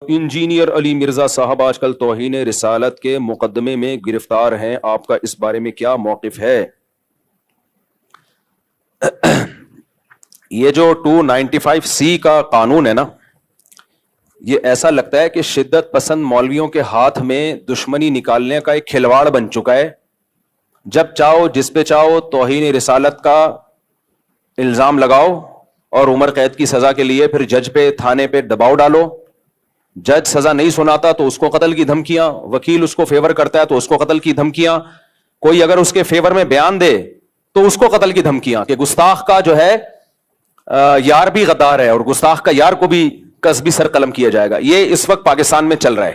Engineer علی مرزا صاحب آج کل توہین رسالت کے مقدمے میں گرفتار ہیں، آپ کا اس بارے میں کیا موقف ہے؟ یہ جو 295C کا قانون ہے نا، یہ ایسا لگتا ہے کہ شدت پسند مولویوں کے ہاتھ میں دشمنی نکالنے کا ایک کھلواڑ بن چکا ہے۔ جب چاہو جس پہ چاہو توہین رسالت کا الزام لگاؤ اور عمر قید کی سزا کے لیے پھر جج پہ تھانے پہ دباؤ ڈالو۔ جج سزا نہیں سناتا تو اس کو قتل کی دھمکیاں، وکیل اس کو فیور کرتا ہے تو اس کو قتل کی دھمکیاں، کوئی اگر اس کے فیور میں بیان دے تو اس کو قتل کی دھمکیاں، کہ گستاخ کا جو ہے یار بھی غدار ہے اور گستاخ کا یار کو بھی قصبی سر قلم کیا جائے گا۔ یہ اس وقت پاکستان میں چل رہا ہے۔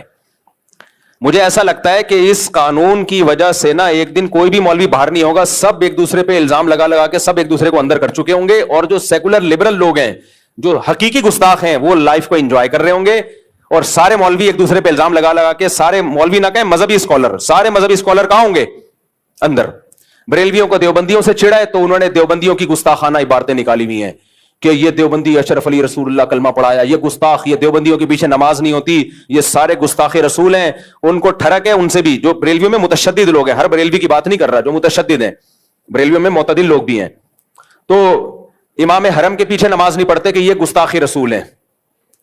مجھے ایسا لگتا ہے کہ اس قانون کی وجہ سے نا ایک دن کوئی بھی مولوی باہر نہیں ہوگا، سب ایک دوسرے پہ الزام لگا لگا کے سب ایک دوسرے کو اندر کر چکے ہوں گے، اور جو سیکولر لبرل لوگ ہیں، جو حقیقی گستاخ ہیں، وہ لائف کو انجوائے کر رہے ہوں گے، اور سارے مولوی ایک دوسرے پہ الزام لگا لگا کے، سارے مولوی نہ کہیں مذہبی اسکالر، سارے مذہبی اسکالر کہاں ہوں گے؟ اندر۔ بریلویوں کو دیوبندیوں سے چڑھا ہے تو انہوں نے دیوبندیوں کی گستاخانہ عبارتیں نکالی ہوئی ہیں کہ یہ دیوبندی اشرف علی رسول اللہ کلمہ پڑھایا، یہ گستاخ، یہ دیوبندیوں کے پیچھے نماز نہیں ہوتی، یہ سارے گستاخ رسول ہیں۔ ان کو ٹھڑک ہے ان سے بھی، جو بریلویوں میں متشدد لوگ ہیں، ہر بریلوی کی بات نہیں کر رہا، جو متشدد ہیں، بریلویوں میں معتدل لوگ بھی ہیں، تو امام حرم کے پیچھے نماز نہیں پڑھتے کہ یہ گستاخ رسول ہیں،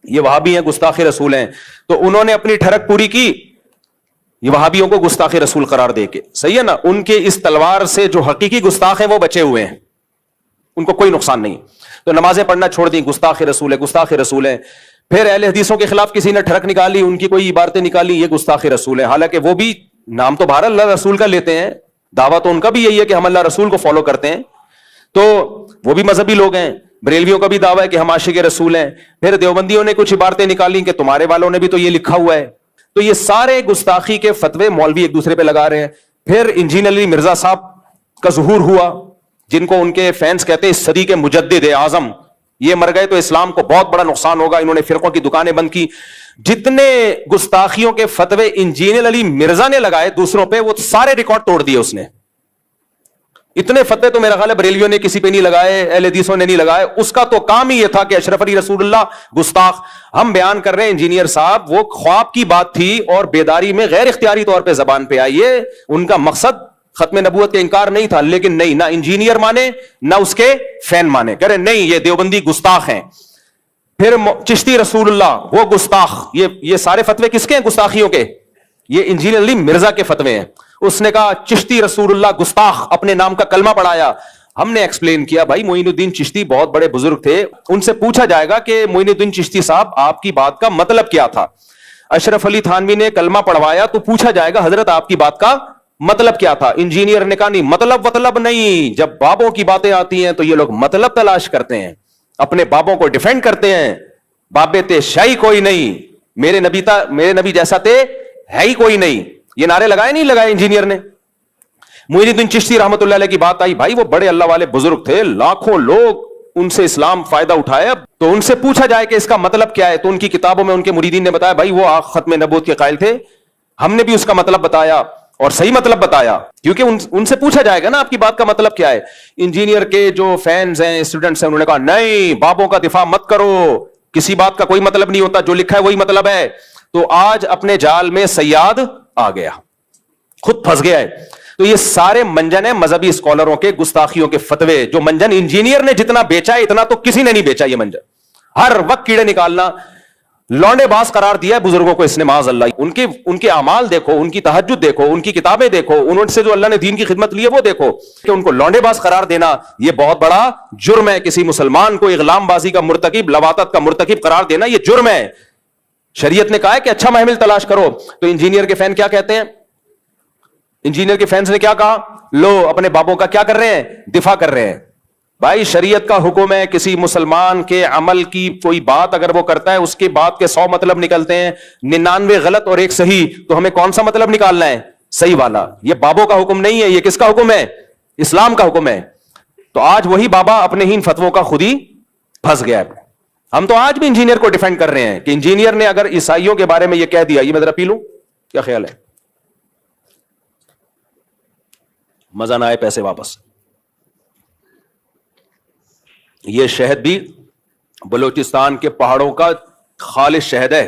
یہ وہابی ہیں، گستاخ رسول ہیں۔ تو انہوں نے اپنی ٹھڑک پوری کی یہ وہابیوں کو گستاخ رسول قرار دے کے، صحیح ہے نا؟ ان کے اس تلوار سے جو حقیقی گستاخ ہیں وہ بچے ہوئے ہیں، ان کو کوئی نقصان نہیں، تو نمازیں پڑھنا چھوڑ دیں، گستاخ رسول ہے، گستاخ رسول ہے۔ پھر اہل حدیثوں کے خلاف کسی نے ٹھڑک نکالی، ان کی کوئی عبارتیں نکالی، یہ گستاخ رسول ہے، حالانکہ وہ بھی نام تو بہر اللہ رسول کا لیتے ہیں، دعویٰ تو ان کا بھی یہی ہے کہ ہم اللہ رسول کو فالو کرتے ہیں، تو وہ بھی مذہبی لوگ ہیں۔ بریلویوں کا بھی دعویٰ ہے کہ ہم عاشق رسول ہیں۔ پھر دیوبندیوں نے کچھ عبارتیں نکالی کہ تمہارے والوں نے بھی تو یہ لکھا ہوا ہے، تو یہ سارے گستاخی کے فتوے مولوی ایک دوسرے پہ لگا رہے ہیں۔ پھر انجینئر علی مرزا صاحب کا ظہور ہوا، جن کو ان کے فینس کہتے ہیں صدی کے مجدد اعظم، یہ مر گئے تو اسلام کو بہت بڑا نقصان ہوگا، انہوں نے فرقوں کی دکانیں بند کی۔ جتنے گستاخیوں کے فتوے انجینئر علی مرزا نے لگائے دوسروں پہ، وہ سارے ریکارڈ توڑ دیے اس نے۔ اتنے فتوے تو میرا خیال ہے بریلیوں نے کسی پہ نہیں لگائے، اہل حدیثوں نے نہیں لگائے۔ اس کا تو کام ہی یہ تھا کہ اشرف علی رسول اللہ گستاخ۔ ہم بیان کر رہے ہیں انجینئر صاحب، وہ خواب کی بات تھی اور بیداری میں غیر اختیاری طور پہ زبان پہ آئی ہے۔ ان کا مقصد ختم نبوت کا انکار نہیں تھا، لیکن نہیں، نہ انجینئر مانے نہ اس کے فین مانے، کہہ رہے نہیں یہ دیوبندی گستاخ ہیں۔ پھر چشتی رسول اللہ وہ گستاخ، یہ سارے فتوے کس کے ہیں گستاخیوں کے؟ یہ انجینئر علی مرزا کے فتوے ہیں۔ اس نے کہا چشتی رسول اللہ گستاخ، اپنے نام کا کلمہ پڑھایا۔ ہم نے ایکسپلین کیا بھائی معین الدین چشتی بہت بڑے بزرگ تھے، ان سے پوچھا جائے گا کہ معین الدین چشتی صاحب آپ کی بات کا مطلب کیا تھا؟ اشرف علی تھانوی نے کلمہ پڑھوایا تو پوچھا جائے گا حضرت آپ کی بات کا مطلب کیا تھا؟ انجینئر نے کہا نہیں، مطلب نہیں، جب بابوں کی باتیں آتی ہیں تو یہ لوگ مطلب تلاش کرتے ہیں، اپنے بابوں کو ڈیفینڈ کرتے ہیں۔ بابے تے شاہی کوئی نہیں، میرے نبی جیسا تے ہے ہی کوئی نہیں۔ یہ نعرے لگائے نہیں لگائے انجینئر نے؟ معین الدین چشتی رحمت اللہ علیہ کی بات آئی، بھائی وہ بڑے اللہ والے بزرگ تھے، لاکھوں لوگ ان سے اسلام فائدہ اٹھایا، تو ان سے پوچھا جائے کہ اس کا مطلب کیا ہے، تو ان کی کتابوں میں ان کے مریدین نے بتایا بھائی وہ ختم نبوت کے قائل تھے، ہم نے بھی اس کا مطلب بتایا اور صحیح مطلب بتایا، کیونکہ ان سے پوچھا جائے گا نا آپ کی بات کا مطلب کیا ہے۔ انجینئر کے جو فینز ہیں، اسٹوڈنٹس ہیں، انہوں نے کہا نہیں بابوں کا دفاع مت کرو، کسی بات کا کوئی مطلب نہیں ہوتا، جو لکھا ہے وہی مطلب ہے۔ تو آج اپنے جال میں سیاد آ گیا، خود پھنس گیا ہے۔ تو یہ سارے منجن ہیں مذہبی اسکالروں کے گستاخیوں کے فتوے، جو منجن انجینئر نے جتنا بیچا ہے اتنا تو کسی نے نہیں بیچا۔ یہ منجن ہر وقت کیڑے نکالنا، لونڈے باز قرار دیا ہے بزرگوں کو اس نے، معاذ اللہ۔ ان کے اعمال دیکھو، ان کی تہجد دیکھو، ان کی کتابیں دیکھو، انہوں سے جو اللہ نے دین کی خدمت لی ہے وہ دیکھو، کہ ان کو لونڈے باز قرار دینا یہ بہت بڑا جرم ہے۔ کسی مسلمان کو اغلام بازی کا مرتکب، لواطت کا مرتکب قرار دینا یہ جرم ہے۔ شریعت نے کہا ہے کہ اچھا محمل تلاش کرو۔ تو انجینئر کے فین کیا کہتے ہیں؟ انجینئر کے فینس نے کیا کہا؟ لو اپنے بابوں کا کیا کر رہے ہیں؟ دفاع کر رہے ہیں۔ بھائی شریعت کا حکم ہے، کسی مسلمان کے عمل کی کوئی بات اگر وہ کرتا ہے اس کے بات کے 100 مطلب نکلتے ہیں، 99 غلط اور 1 صحیح، تو ہمیں کون سا مطلب نکالنا ہے؟ صحیح والا۔ یہ بابوں کا حکم نہیں ہے، یہ کس کا حکم ہے؟ اسلام کا حکم ہے۔ تو آج وہی بابا اپنے ہی فتووں کا خود ہی پھنس گیا ہے۔ ہم تو آج بھی انجینئر کو ڈیفینڈ کر رہے ہیں کہ انجینئر نے اگر عیسائیوں کے بارے میں یہ کہہ دیا، یہ میں ذرا پی لوں، کیا خیال ہے؟ مزہ نہ آئے پیسے واپس۔ یہ شہد بھی بلوچستان کے پہاڑوں کا خالص شہد ہے،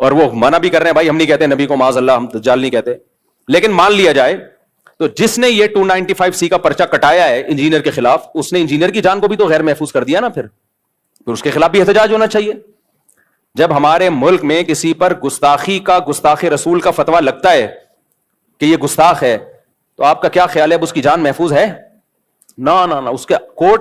اور وہ منع بھی کر رہے ہیں بھائی ہم نہیں کہتے نبی کو معاذ اللہ ہم دجال نہیں کہتے, لیکن مان لیا جائے تو جس نے یہ 295C کا پرچہ کٹایا ہے انجینئر کے خلاف, اس نے انجینئر کی جان کو بھی تو غیر محفوظ کر دیا نا, پھر اس کے خلاف بھی احتجاج ہونا چاہیے. جب ہمارے ملک میں کسی پر گستاخی کا, گستاخ رسول کا فتویٰ لگتا ہے کہ یہ گستاخ ہے, تو آپ کا کیا خیال ہے اب اس کی جان محفوظ ہے؟ نہ اس کے کورٹ